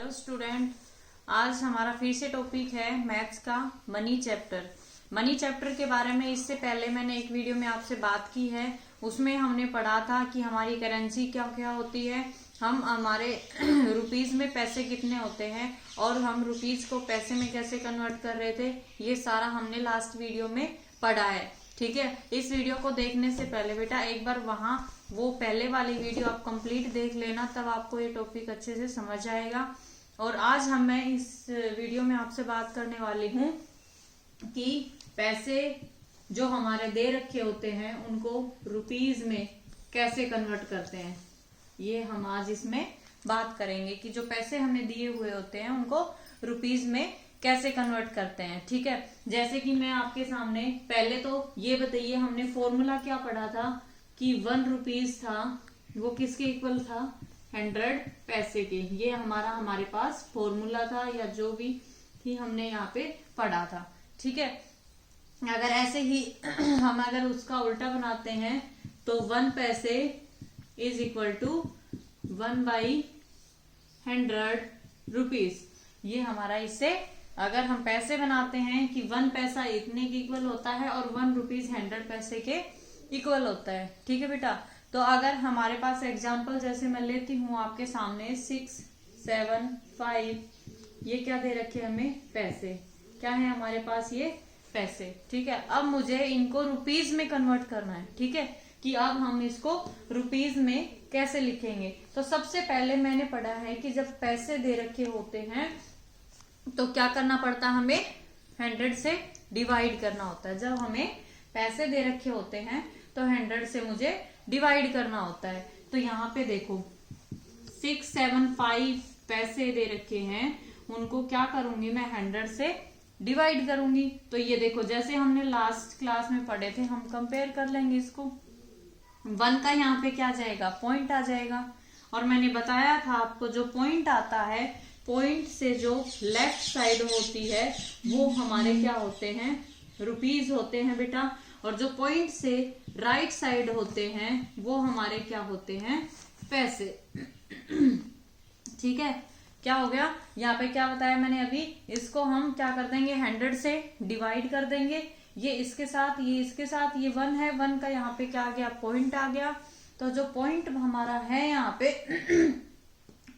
Hello student, आज हमारा फिर से टॉपिक है मैथ्स का मनी चैप्टर। मनी चैप्टर के बारे में इससे पहले मैंने एक वीडियो में आपसे बात की है। उसमें हमने पढ़ा था कि हमारी करेंसी क्या क्या होती है, हम हमारे रुपीज में पैसे कितने होते हैं और हम रुपीज को पैसे में कैसे कन्वर्ट कर रहे थे। ये सारा हमने लास्ट वीडियो में पढ़ा है। ठीक है, इस वीडियो को देखने से पहले बेटा एक बार वहां वो पहले वाली वीडियो आप कंप्लीट देख लेना, तब आपको ये टॉपिक अच्छे से समझ आएगा। और आज मैं इस वीडियो में आपसे बात करने वाली हूँ कि पैसे जो हमारे दे रखे होते हैं उनको रुपीज में कैसे कन्वर्ट करते हैं। ये हम आज इसमें बात करेंगे कि जो पैसे हमें दिए हुए होते हैं उनको रुपीज में कैसे कन्वर्ट करते हैं। ठीक है, जैसे कि मैं आपके सामने पहले तो ये बताइए, हमने फॉर्मूला क्या पढ़ा था कि 1 रुपीज था, वो किसके इक्वल था, 100 पैसे के। ये हमारे पास फॉर्मूला था या जो भी ही हमने यहाँ पे पढ़ा था। ठीक है, अगर ऐसे ही हम अगर उसका उल्टा बनाते हैं तो 1 पैसे इज इक्वल टू 1/100 रुपीज। ये हमारा इससे अगर हम पैसे बनाते हैं कि 1 पैसा इतने के इक्वल होता है और 1 रुपीज 100 पैसे के इक्वल होता है। ठीक है बेटा, तो अगर हमारे पास एग्जांपल जैसे मैं लेती हूँ आपके सामने 6, 7, 5, ये क्या दे रखे हमें, पैसे। क्या है हमारे पास, ये पैसे। ठीक है, अब मुझे इनको रुपीज में कन्वर्ट करना है। ठीक है, कि अब हम इसको रुपीज में कैसे लिखेंगे। तो सबसे पहले मैंने पढ़ा है कि जब पैसे दे रखे होते हैं तो क्या करना पड़ता है, हमें 100 से डिवाइड करना होता है। जब हमें पैसे दे रखे होते हैं तो 100 से मुझे डिवाइड करना होता है। तो यहाँ पे देखो 6, 7, 5 पैसे दे रखे हैं, उनको क्या करूंगी मैं, 100 से डिवाइड करूंगी। तो ये देखो जैसे हमने लास्ट क्लास में पढ़े थे, हम कंपेयर कर लेंगे इसको। 1 का यहाँ पे क्या जाएगा, पॉइंट आ जाएगा। और मैंने बताया था आपको जो पॉइंट आता है, पॉइंट से जो लेफ्ट साइड होती है वो हमारे क्या होते हैं, रुपीज होते हैं बेटा। और जो पॉइंट से राइट साइड होते हैं वो हमारे क्या होते हैं, पैसे। ठीक है, क्या हो गया, यहाँ पे क्या बताया मैंने अभी, इसको हम क्या कर देंगे, 100 से डिवाइड कर देंगे। ये इसके साथ, ये इसके साथ, ये 1 है, 1 का यहाँ पे क्या आ गया, पॉइंट आ गया। तो जो पॉइंट हमारा है यहाँ पे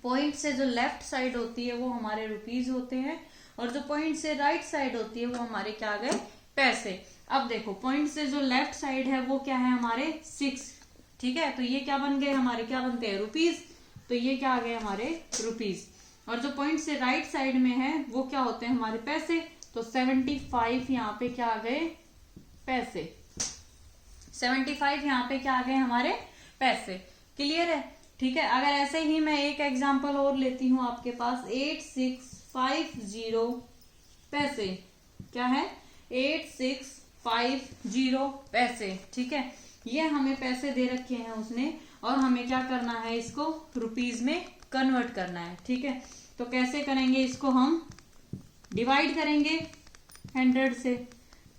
पॉइंट से जो लेफ्ट साइड होती है वो हमारे रुपीज होते हैं, और जो पॉइंट से राइट साइड होती है वो हमारे क्या आ गए, पैसे। अब देखो पॉइंट से जो लेफ्ट साइड है वो क्या है, हमारे 6। ठीक है, तो ये क्या बन गए हमारे, क्या बनते हैं, रुपीज। तो ये क्या आ गए हमारे रुपीज। और जो पॉइंट से राइट साइड में है वो क्या होते हैं, हमारे पैसे। तो 75 यहाँ पे क्या आ गए, पैसे। 75 यहाँ पे क्या आ गए, हमारे पैसे। क्लियर है। ठीक है, अगर ऐसे ही मैं एक एग्जांपल और लेती हूँ आपके पास, 8650 पैसे। क्या है, 8650 पैसे। ठीक है, ये हमें पैसे दे रखे हैं उसने, और हमें क्या करना है, इसको रुपीज में कन्वर्ट करना है। ठीक है, तो कैसे करेंगे, इसको हम डिवाइड करेंगे 100 से।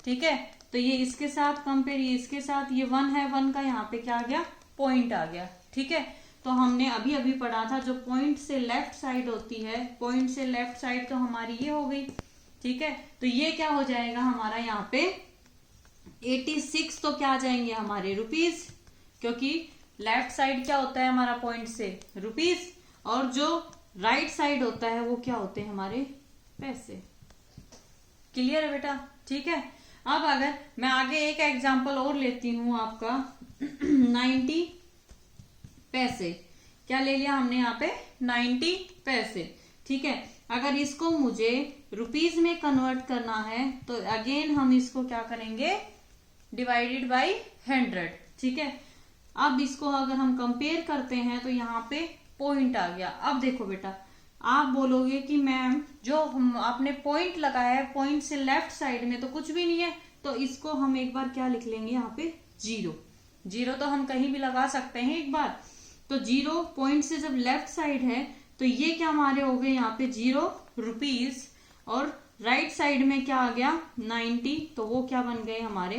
ठीक है, तो ये इसके साथ कंपेयर, ये इसके साथ, ये 1 है, 1 का यहाँ पे क्या आ गया, पॉइंट आ गया। ठीक है, तो हमने अभी अभी पढ़ा था जो पॉइंट से लेफ्ट साइड होती है, पॉइंट से लेफ्ट साइड तो हमारी ये हो गई। ठीक है, तो ये क्या हो जाएगा हमारा यहाँ पे 86, तो क्या आ जाएंगे हमारे रुपीज, क्योंकि लेफ्ट साइड क्या होता है हमारा, पॉइंट से रुपीज, और जो राइट साइड होता है वो क्या होते हैं, हमारे पैसे। क्लियर है बेटा। ठीक है, अब अगर मैं आगे एक एग्जांपल और लेती हूं आपका 90 पैसे। क्या ले लिया हमने यहाँ पे, 90 पैसे। ठीक है, अगर इसको मुझे रुपीज में कन्वर्ट करना है तो अगेन हम इसको क्या करेंगे, डिवाइडेड बाय 100। ठीक है, अब इसको अगर हम कंपेयर करते हैं तो यहाँ पे पॉइंट आ गया। अब देखो बेटा, आप बोलोगे कि मैम जो आपने पॉइंट लगाया है, पॉइंट से लेफ्ट साइड में तो कुछ भी नहीं है, तो इसको हम एक बार क्या लिख लेंगे यहाँ पे, 0। 0 तो हम कहीं भी लगा सकते हैं एक बार। तो 0 पॉइंट से जब लेफ्ट साइड है तो ये क्या हमारे हो गए यहाँ पे 0 रुपीज, और राइट साइड में क्या आ गया 90, तो वो क्या बन गए हमारे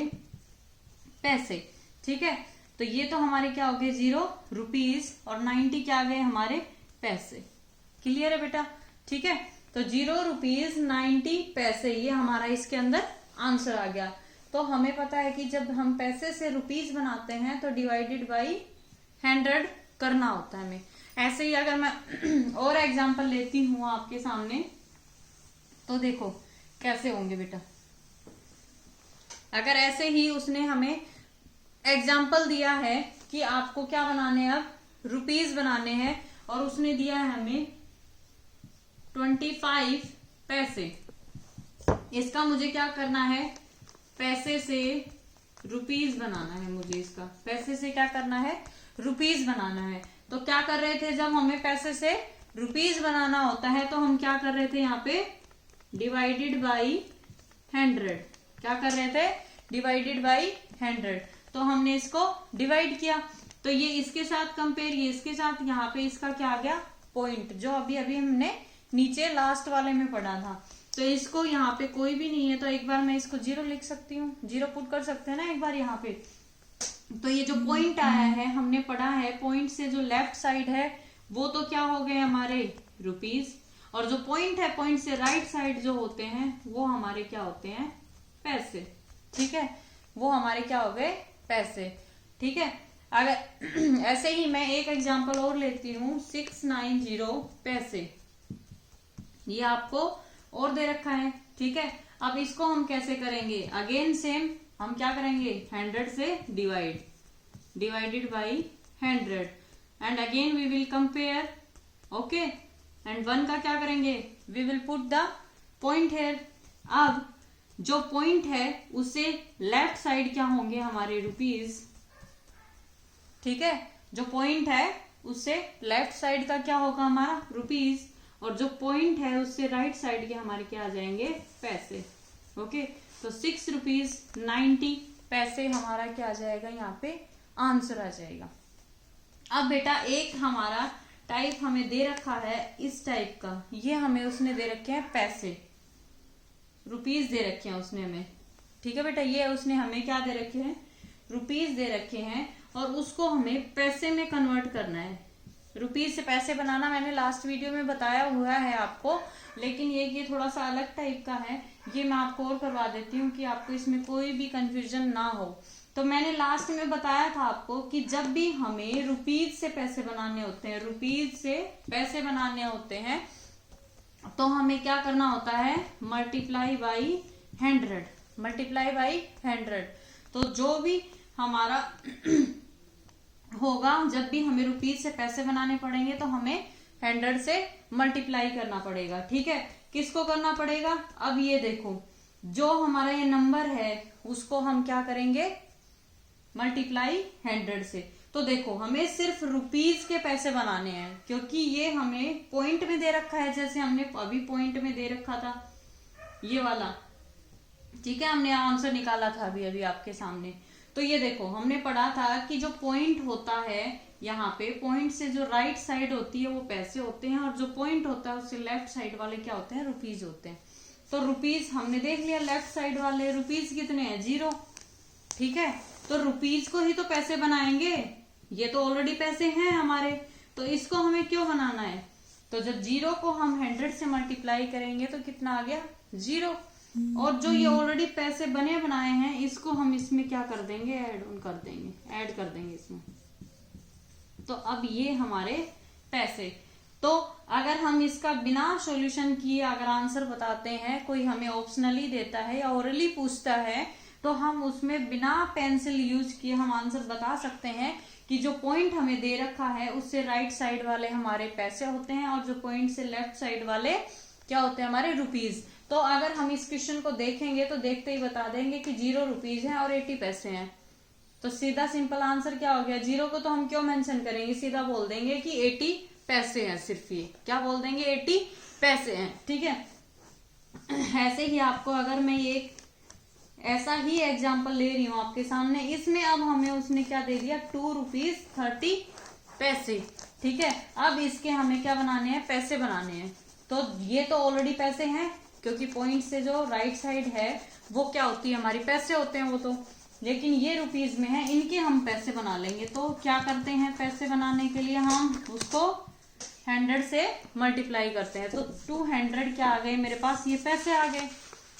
पैसे। ठीक है, तो ये तो हमारे क्या हो गए 0 रुपीज और 90 क्या आ गए हमारे पैसे। क्लियर है बेटा। ठीक है। तो 0 रुपीज 90 पैसे, ये हमारा इसके अंदर आंसर आ गया। तो हमें पता है कि जब हम पैसे से रुपीज बनाते हैं तो डिवाइडेड बाई 100 करना होता है हमें। ऐसे ही अगर मैं और एग्जांपल लेती हूँ आपके सामने, तो देखो कैसे होंगे बेटा। अगर ऐसे ही उसने हमें एग्जाम्पल दिया है कि आपको क्या बनाने हैं, अब रुपीज बनाने हैं, और उसने दिया है हमें 25 पैसे। इसका मुझे क्या करना है, पैसे से रुपीज बनाना है मुझे। इसका पैसे से क्या करना है, रुपीज बनाना है। तो क्या कर रहे थे, जब हमें पैसे से रुपीज बनाना होता है तो हम क्या कर रहे थे, यहाँ पे डिवाइडेड बाई 100। क्या कर रहे थे, डिवाइडेड बाई 100। तो हमने इसको डिवाइड किया, तो ये इसके साथ कंपेयर, ये इसके साथ, यहाँ पे इसका क्या आ गया, पॉइंट, जो अभी अभी हमने नीचे लास्ट वाले में पढ़ा था। तो इसको यहाँ पे कोई भी नहीं है, तो एक बार मैं इसको 0 लिख सकती हूँ, 0 पुट कर सकते हैं ना एक बार यहाँ पे। तो ये जो पॉइंट आया है, हमने पढ़ा है पॉइंट से जो लेफ्ट साइड है वो तो क्या हो गए हमारे रुपीज, और जो पॉइंट है पॉइंट से राइट साइड जो होते हैं वो हमारे क्या होते हैं, पैसे। ठीक है, वो हमारे क्या हो गए, पैसे। ठीक है, अगर ऐसे ही मैं एक एग्जांपल और लेती हूँ, 690 पैसे, ये आपको और दे रखा है। ठीक है, अब इसको हम कैसे करेंगे, अगेन सेम, हम क्या करेंगे, 100 से divided by 100, and again we will compare. Okay, and 1 का क्या करेंगे, we will put the point here. अब जो पॉइंट है उससे लेफ्ट साइड क्या होंगे हमारे रुपीज। ठीक है, जो पॉइंट है उससे लेफ्ट साइड का क्या होगा हमारा रुपीज, और जो पॉइंट है उससे राइट साइड के हमारे क्या आ जाएंगे, पैसे। ओके, तो 6 रुपीज 90 पैसे हमारा क्या आ जाएगा, यहाँ पे आंसर आ जाएगा। अब बेटा एक हमारा टाइप हमें दे रखा है इस टाइप का, ये हमें उसने दे रखे हैं पैसे, रुपीज दे रखे हैं उसने हमें। ठीक है बेटा, ये उसने हमें क्या दे रखे हैं, रुपीज दे रखे हैं, और उसको हमें पैसे में कन्वर्ट करना है। रुपीज से पैसे बनाना मैंने लास्ट वीडियो में बताया हुआ है आपको, लेकिन ये थोड़ा सा अलग टाइप का है, ये मैं आपको और करवा देती हूँ कि आपको इसमें कोई भी कंफ्यूजन ना हो। तो मैंने लास्ट में बताया था आपको कि जब भी हमें रुपीज से पैसे बनाने होते हैं, रुपीज से पैसे बनाने होते हैं, तो हमें क्या करना होता है, मल्टीप्लाई बाई 100, मल्टीप्लाई बाई 100। तो जो भी हमारा होगा, जब भी हमें रुपीज से पैसे बनाने पड़ेंगे तो हमें 100 से मल्टीप्लाई करना पड़ेगा। ठीक है, किसको करना पड़ेगा, अब ये देखो जो हमारा ये नंबर है उसको हम क्या करेंगे, मल्टीप्लाई 100 से। तो देखो हमें सिर्फ रुपीज के पैसे बनाने हैं, क्योंकि ये हमें पॉइंट में दे रखा है, जैसे हमने अभी पॉइंट में दे रखा था ये वाला। ठीक है, हमने आंसर निकाला था अभी अभी आपके सामने। तो ये देखो हमने पढ़ा था कि जो पॉइंट होता है यहाँ पे, पॉइंट से जो राइट साइड होती है वो पैसे होते हैं, और जो पॉइंट होता है उससे लेफ्ट साइड वाले क्या होते हैं, रुपीज होते हैं। तो रुपीज हमने देख लिया, लेफ्ट साइड वाले रुपीज कितने हैं, 0। ठीक है, तो रुपीज को ही तो पैसे बनाएंगे, ये तो ऑलरेडी पैसे हैं हमारे, तो इसको हमें क्यों बनाना है। तो जब 0 को हम 100 से मल्टीप्लाई करेंगे तो कितना आ गया, 0। और जो ये ऑलरेडी पैसे बने बनाए हैं इसको हम इसमें क्या कर देंगे, ऐड कर देंगे इसमें। तो अब ये हमारे पैसे। तो अगर हम इसका बिना सॉल्यूशन किए अगर आंसर बताते हैं, कोई हमें ऑप्शनली देता है या ओरली पूछता है, तो हम उसमें बिना पेंसिल यूज किए हम आंसर बता सकते हैं कि जो पॉइंट हमें दे रखा है उससे राइट साइड वाले हमारे पैसे होते हैं, और जो पॉइंट से लेफ्ट साइड वाले क्या होते हैं, हमारे रुपीज। तो अगर हम इस क्वेश्चन को देखेंगे तो देखते ही बता देंगे कि 0 रुपीज है और 80 पैसे हैं। तो सीधा सिंपल आंसर क्या हो गया, 0 को तो हम क्यों मेंशन करेंगे, सीधा बोल देंगे कि 80 पैसे हैं, सिर्फ ये क्या बोल देंगे, 80 पैसे हैं। ठीक है, ऐसे ही आपको अगर मैं एक ऐसा ही एग्जाम्पल ले रही हूँ आपके सामने, इसमें अब हमें उसने क्या दे दिया, 2 रुपीज 30 पैसे। ठीक है, अब इसके हमें क्या बनाने हैं, पैसे बनाने हैं। तो ये तो ऑलरेडी पैसे हैं, क्योंकि पॉइंट से जो राइट साइड है वो क्या होती है, हमारी पैसे होते हैं वो तो, लेकिन ये रुपीज में है, इनके हम पैसे बना लेंगे। तो क्या करते हैं, पैसे बनाने के लिए हम उसको 100 से मल्टीप्लाई करते हैं तो 200 क्या आ गए मेरे पास, ये पैसे आ गए।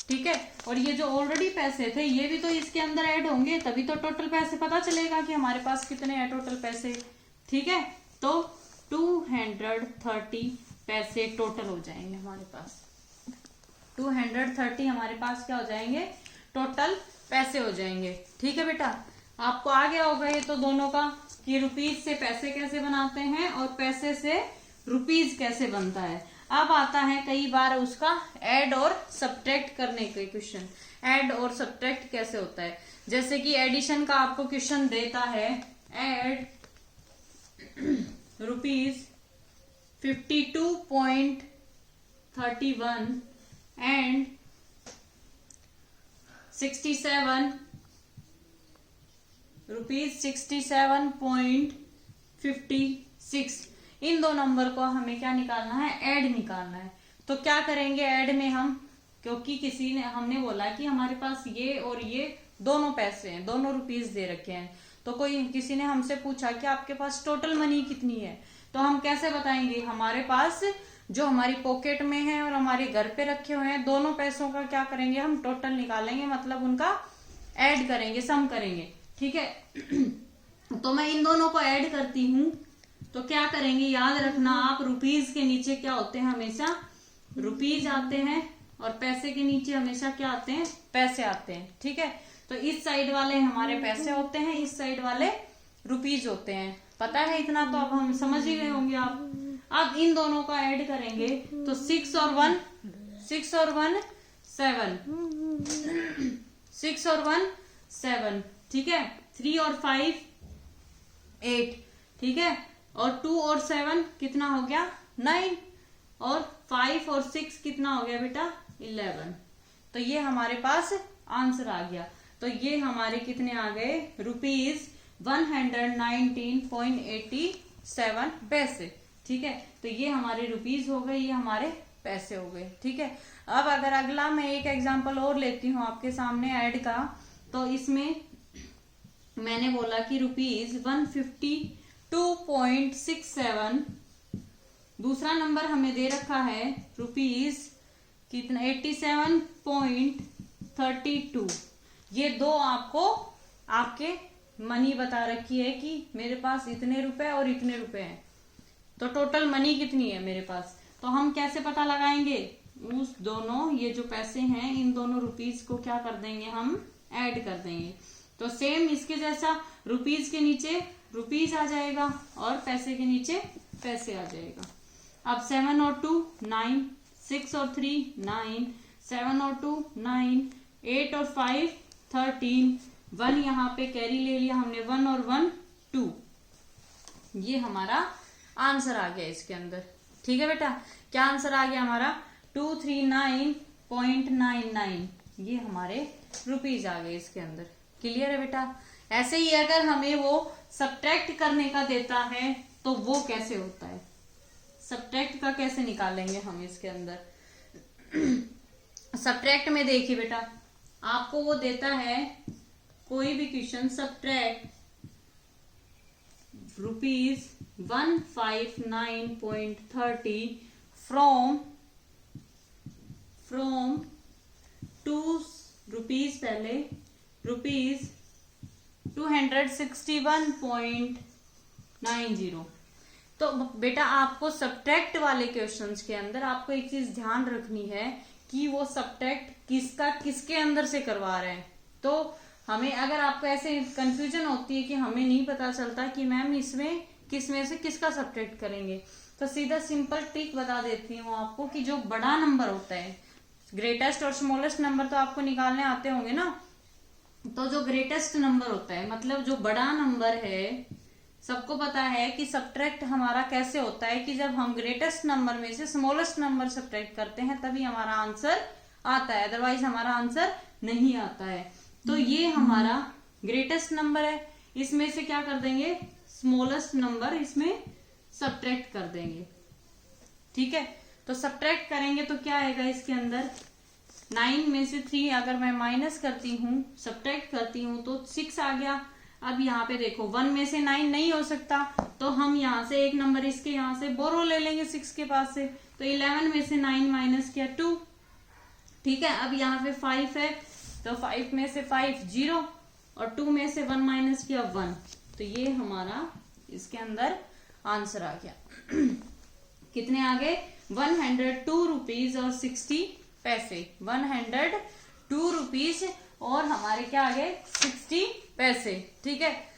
ठीक है, और ये जो ऑलरेडी पैसे थे ये भी तो इसके अंदर ऐड होंगे, तभी तो टोटल पैसे पता चलेगा कि हमारे पास कितने हैं टोटल पैसे। ठीक है, तो 230 पैसे टोटल हो जाएंगे हमारे पास। 230 हमारे पास क्या हो जाएंगे, टोटल पैसे हो जाएंगे। ठीक है बेटा, आपको आ गया होगा ये तो दोनों का कि रुपीज से पैसे कैसे बनाते हैं और पैसे से रुपीज कैसे बनता है। अब आता है कई बार उसका ऐड और सब्ट्रैक्ट करने के क्वेश्चन। ऐड और सब्ट्रैक्ट कैसे होता है, जैसे कि एडिशन का आपको क्वेश्चन देता है, ऐड रुपीज 52.31 एंड 67 रुपीज 67.56, इन दो नंबर को हमें क्या निकालना है, ऐड निकालना है। तो क्या करेंगे ऐड में हम, क्योंकि किसी ने हमने बोला कि हमारे पास ये और ये दोनों पैसे हैं, दोनों रुपीज दे रखे हैं, तो कोई किसी ने हमसे पूछा कि आपके पास टोटल मनी कितनी है, तो हम कैसे बताएंगे, हमारे पास जो हमारी पॉकेट में है और हमारे घर पे रखे हुए हैं दोनों पैसों का क्या करेंगे हम, टोटल निकालेंगे, मतलब उनका ऐड करेंगे, सम करेंगे। ठीक है, तो मैं इन दोनों को ऐड करती हूं, तो क्या करेंगे याद रखना आप, रुपीज के नीचे क्या होते हैं, हमेशा रुपीज आते हैं, और पैसे के नीचे हमेशा क्या आते हैं, पैसे आते हैं। ठीक है, तो इस साइड वाले हमारे पैसे होते हैं, इस साइड वाले रुपीज होते हैं। पता है इतना तो अब हम समझ ही गए होंगे आप। अब इन दोनों का ऐड करेंगे तो 6 और 1 7, 6 और 1 7, ठीक है, 3 और 5 8, ठीक है, और 2 और 7 कितना हो गया 9, और 5 और 6 कितना हो गया बेटा 11। तो ये हमारे पास आंसर आ गया। तो ये हमारे कितने आ गए, रुपीज 119.87 पैसे। ठीक है, तो ये हमारे रुपीज हो गए, ये हमारे पैसे हो गए। ठीक है, अब अगर अगला मैं एक एग्जांपल और लेती हूँ आपके सामने ऐड का, तो इसमें मैंने बोला कि रुपीज 152.67, दूसरा नंबर हमें दे रखा है रुपीज कितना 87.32। ये दो आपको आपके मनी बता रखी है कि मेरे पास इतने रुपए और इतने रुपए हैं, तो टोटल मनी कितनी है मेरे पास। तो हम कैसे पता लगाएंगे, उस दोनों ये जो पैसे हैं इन दोनों रुपीज को क्या कर देंगे, हम ऐड कर देंगे। तो सेम इसके जैसा रुपीज के नीचे रुपीज आ जाएगा और पैसे के नीचे पैसे आ जाएगा। अब 7 और 2 9, 6 और 3 9, 7 और 2 9, 8 और 5 13, 1 यहाँ पे कैरी ले लिया हमने, 1 और 1 2, ये हमारा आंसर आ गया इसके अंदर। ठीक है बेटा, क्या आंसर आ गया हमारा 239.99, ये हमारे रुपीज आ गए इसके अंदर। क्लियर है बेटा। ऐसे ही अगर हमें वो सब्ट्रैक्ट करने का देता है तो वो कैसे होता है, सब्ट्रैक्ट का कैसे निकालेंगे हम इसके अंदर। सब्ट्रैक्ट में देखिए बेटा, आपको वो देता है कोई भी question, subtract rupees 159.30 from 2 rupees, पहले रुपीज 261.90। तो बेटा आपको सब्ट्रैक्ट वाले क्वेश्चंस के अंदर आपको एक चीज ध्यान रखनी है कि वो सब्ट्रैक्ट किसका किसके अंदर से करवा रहे हैं। तो हमें अगर आपको ऐसे कंफ्यूजन होती है कि हमें नहीं पता चलता कि मैम इसमें किसमें से किसका सब्ट्रैक्ट करेंगे, तो सीधा सिंपल ट्रिक बता देती हूँ आपको कि जो बड़ा नंबर होता है, ग्रेटेस्ट और स्मॉलेस्ट नंबर तो आपको निकालने आते होंगे ना, तो जो ग्रेटेस्ट नंबर होता है मतलब जो बड़ा नंबर है, सबको पता है कि सब्ट्रैक्ट हमारा कैसे होता है कि जब हम ग्रेटेस्ट नंबर में से स्मॉलेस्ट नंबर सब्ट्रैक्ट करते हैं तभी हमारा आंसर आता है, अदरवाइज हमारा आंसर नहीं आता है। तो ये हमारा ग्रेटेस्ट नंबर है, इसमें से क्या कर देंगे, स्मॉलेस्ट नंबर इसमें सब्ट्रैक्ट कर देंगे। ठीक है, तो सब्ट्रैक्ट करेंगे तो क्या आएगा इसके अंदर, 9 में से 3 अगर मैं माइनस करती हूँ, सब्ट्रैक्ट करती हूँ तो 6 आ गया। अब यहाँ पे देखो 1 में से 9 नहीं हो सकता, तो हम यहाँ से एक नंबर इसके यहाँ से बोरो ले लेंगे 6 के पास से। तो 11 में से 9 माइनस किया 2, ठीक है। अब यहाँ पे 5 है, तो 5 में से 5 0 और 2 में से 1 माइनस किया 1। तो ये हमारा इसके अंदर आंसर आ गया। कितने आ गए? 102 रुपीज और 60 पैसे। 102 रुपीज और हमारे क्या आ गए? 60 पैसे, ठीक है।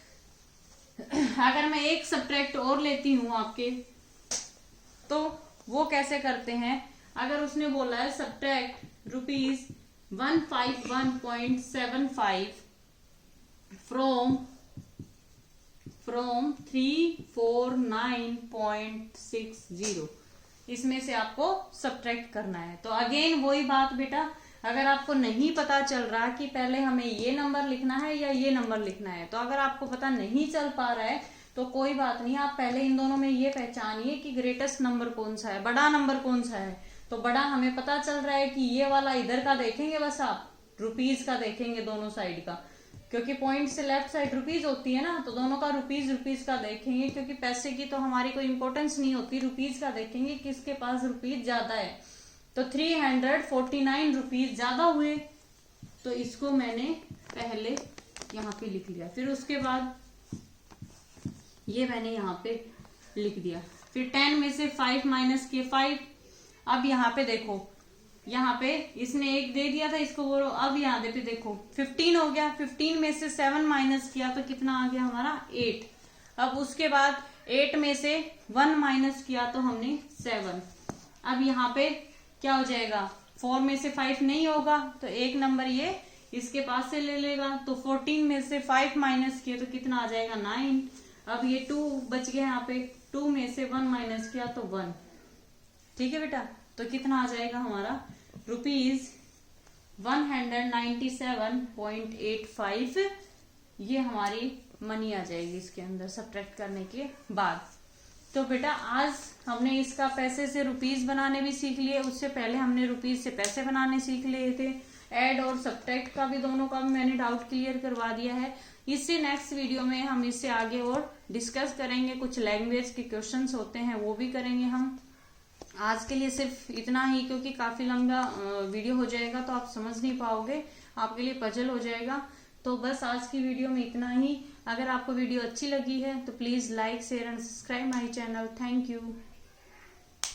अगर मैं एक सब्ट्रैक्ट और लेती हूं आपके, तो वो कैसे करते हैं? अगर उसने बोला है सब्ट्रैक्ट रुपीज 151.75 फ्रॉम 349.60, इसमें से आपको सब्ट्रैक्ट करना है। तो अगेन वही बात बेटा, अगर आपको नहीं पता चल रहा कि पहले हमें ये नंबर लिखना है या ये नंबर लिखना है, तो अगर आपको पता नहीं चल पा रहा है तो कोई बात नहीं, आप पहले इन दोनों में ये पहचानिए कि ग्रेटेस्ट नंबर कौन सा है, बड़ा नंबर कौन सा है। तो बड़ा हमें पता चल रहा है कि ये वाला इधर का देखेंगे, बस आप रुपीज का देखेंगे दोनों साइड का, क्योंकि पॉइंट से लेफ्ट साइड रुपीज होती है ना, तो दोनों का रुपीज का देखेंगे, क्योंकि पैसे की तो हमारी कोई इंपॉर्टेंस नहीं होती, रुपीज का देखेंगे किसके पास रुपीज ज्यादा है। तो 349 रुपीज ज्यादा हुए, तो इसको मैंने पहले यहाँ पे लिख लिया, फिर उसके बाद ये मैंने यहाँ पे लिख दिया, फिर 10 में से 5 माइनस किए 5। अब यहाँ पे देखो, यहाँ पे इसने एक दे दिया था, इसको बोलो। अब यहाँ पे देखो 15 हो गया, 15 में से 7 माइनस किया तो कितना आ गया हमारा? 8। अब उसके बाद 8 में से 1 माइनस किया तो हमने 7। अब यहाँ पे क्या हो जाएगा? 4 में से 5 नहीं होगा, तो एक नंबर ये इसके पास से ले लेगा। तो 14 में से 5 माइनस किया तो कितना आ जाएगा? 9। अब ये 2 बच गया यहाँ पे, 2 में से 1 माइनस किया तो 1, ठीक है बेटा। तो कितना आ जाएगा हमारा? रुपीज 197.85, ये हमारी मनी आ जाएगी इसके अंदर सब्ट्रैक्ट करने के बाद। तो बेटा आज हमने इसका पैसे से रुपीज बनाने भी सीख लिए, उससे पहले हमने रुपीज से पैसे बनाने सीख लिए थे। ऐड और सब्ट्रैक्ट का भी, दोनों का भी मैंने डाउट क्लियर करवा दिया है। इससे नेक्स्ट वीडियो में हम इससे आगे और डिस्कस करेंगे, कुछ लैंग्वेज के क्वेश्चंस होते हैं वो भी करेंगे हम। आज के लिए सिर्फ इतना ही, क्योंकि काफी लंबा वीडियो हो जाएगा तो आप समझ नहीं पाओगे, आपके लिए पजल हो जाएगा। तो बस आज की वीडियो में इतना ही। अगर आपको वीडियो अच्छी लगी है तो please like, share and subscribe my channel. Thank you.